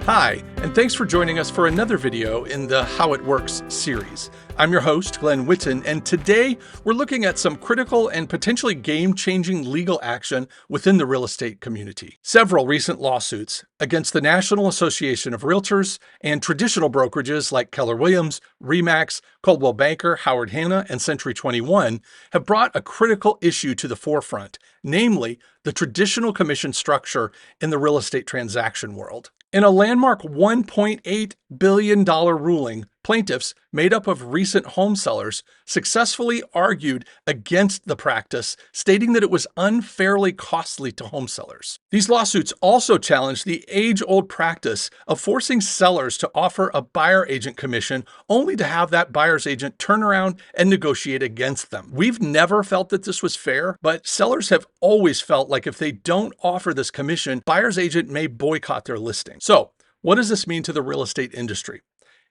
Hi, and thanks for joining us for another video in the How It Works series. I'm your host, Glen Whitten, and today we're looking at some critical and potentially game-changing legal action within the real estate community. Several recent lawsuits against the National Association of Realtors and traditional brokerages like Keller Williams, RE/MAX, Coldwell Banker, Howard Hanna, and Century 21 have brought a critical issue to the forefront, namely the traditional commission structure in the real estate transaction world. In a landmark $1.8 billion ruling, plaintiffs, made up of recent home sellers, successfully argued against the practice, stating that it was unfairly costly to home sellers. These lawsuits also challenged the age-old practice of forcing sellers to offer a buyer agent commission only to have that buyer's agent turn around and negotiate against them. We've never felt that this was fair, but sellers have always felt like if they don't offer this commission, buyer's agent may boycott their listing. So, what does this mean to the real estate industry?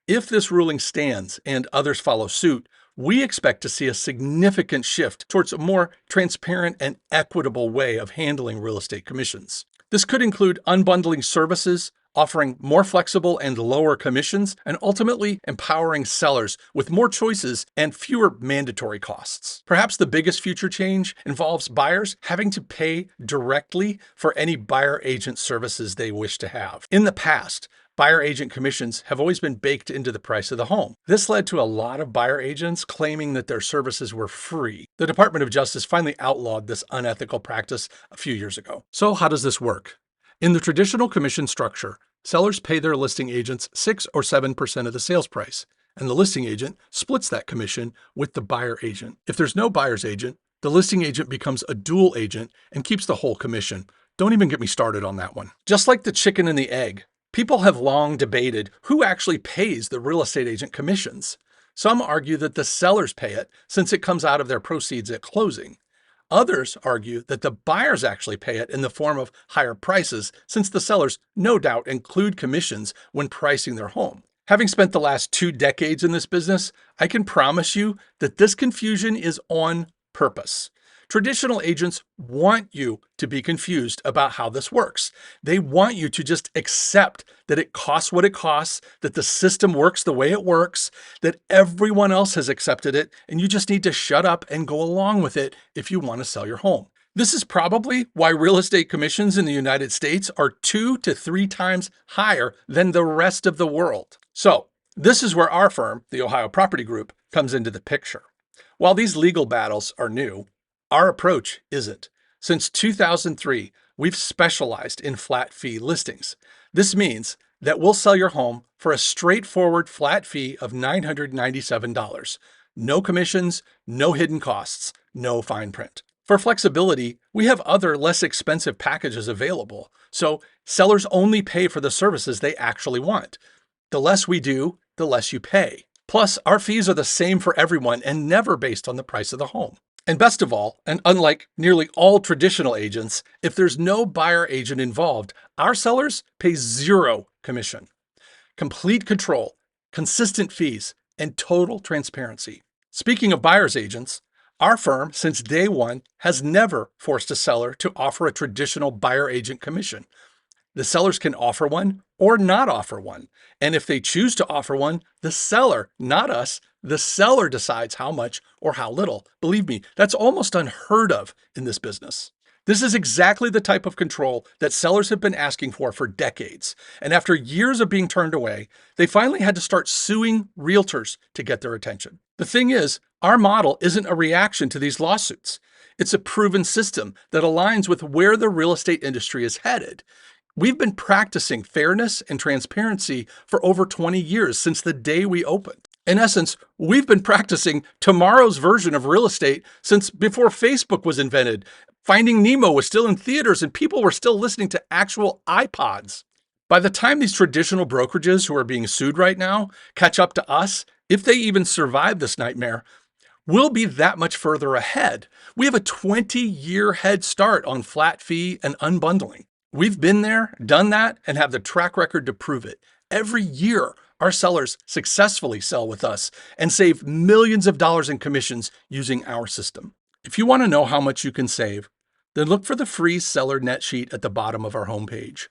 If this ruling stands and others follow suit, we expect to see a significant shift towards a more transparent and equitable way of handling real estate commissions. This could include unbundling services, offering more flexible and lower commissions, and ultimately empowering sellers with more choices and fewer mandatory costs. Perhaps the biggest future change involves buyers having to pay directly for any buyer agent services they wish to have. In the past, buyer agent commissions have always been baked into the price of the home. This led to a lot of buyer agents claiming that their services were free. The Department of Justice finally outlawed this unethical practice a few years ago. So how does this work? In the traditional commission structure, sellers pay their listing agents 6 or 7% of the sales price, and the listing agent splits that commission with the buyer agent. If there's no buyer's agent, the listing agent becomes a dual agent and keeps the whole commission. Don't even get me started on that one. Just like the chicken and the egg, people have long debated who actually pays the real estate agent commissions. Some argue that the sellers pay it since it comes out of their proceeds at closing. Others argue that the buyers actually pay it in the form of higher prices since the sellers no doubt include commissions when pricing their home. Having spent the last 2 decades in this business, I can promise you that this confusion is on purpose. Traditional agents want you to be confused about how this works. They want you to just accept that it costs what it costs, that the system works the way it works, that everyone else has accepted it, and you just need to shut up and go along with it if you want to sell your home. This is probably why real estate commissions in the United States are 2 to 3 times higher than the rest of the world. So, this is where our firm, the Ohio Property Group, comes into the picture. While these legal battles are new, our approach isn't. Since 2003, we've specialized in flat fee listings. This means that we'll sell your home for a straightforward flat fee of $997. No commissions, no hidden costs, no fine print. For flexibility, we have other less expensive packages available, so sellers only pay for the services they actually want. The less we do, the less you pay. Plus, our fees are the same for everyone and never based on the price of the home. And best of all, and unlike nearly all traditional agents, if there's no buyer agent involved, our sellers pay 0 commission. Complete control, consistent fees, and total transparency. Speaking of buyer's agents, our firm, since day one, has never forced a seller to offer a traditional buyer agent commission. The sellers can offer one or not offer one. And if they choose to offer one, the seller, not us, the seller decides how much or how little. Believe me, that's almost unheard of in this business. This is exactly the type of control that sellers have been asking for decades. And after years of being turned away, they finally had to start suing realtors to get their attention. The thing is, our model isn't a reaction to these lawsuits. It's a proven system that aligns with where the real estate industry is headed. We've been practicing fairness and transparency for over 20 years since the day we opened. In essence, we've been practicing tomorrow's version of real estate since before Facebook was invented. Finding Nemo was still in theaters and people were still listening to actual iPods. By the time these traditional brokerages who are being sued right now catch up to us, if they even survive this nightmare, we'll be that much further ahead. We have a 20-year head start on flat fee and unbundling. We've been there, done that, and have the track record to prove it. Every year, our sellers successfully sell with us and save millions of dollars in commissions using our system. If you want to know how much you can save, then look for the free seller net sheet at the bottom of our homepage.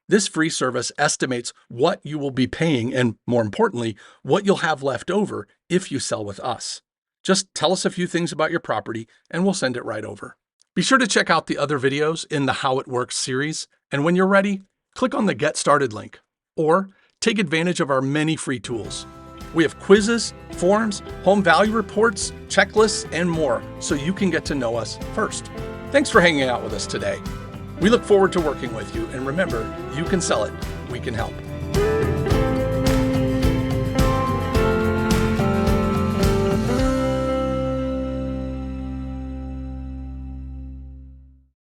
This free service estimates what you will be paying and, more importantly, what you'll have left over if you sell with us. Just tell us a few things about your property and we'll send it right over. Be sure to check out the other videos in the How It Works series, and when you're ready, click on the Get Started link, or take advantage of our many free tools. We have quizzes, forms, home value reports, checklists, and more, so you can get to know us first. Thanks for hanging out with us today. We look forward to working with you, and remember, you can sell it, we can help.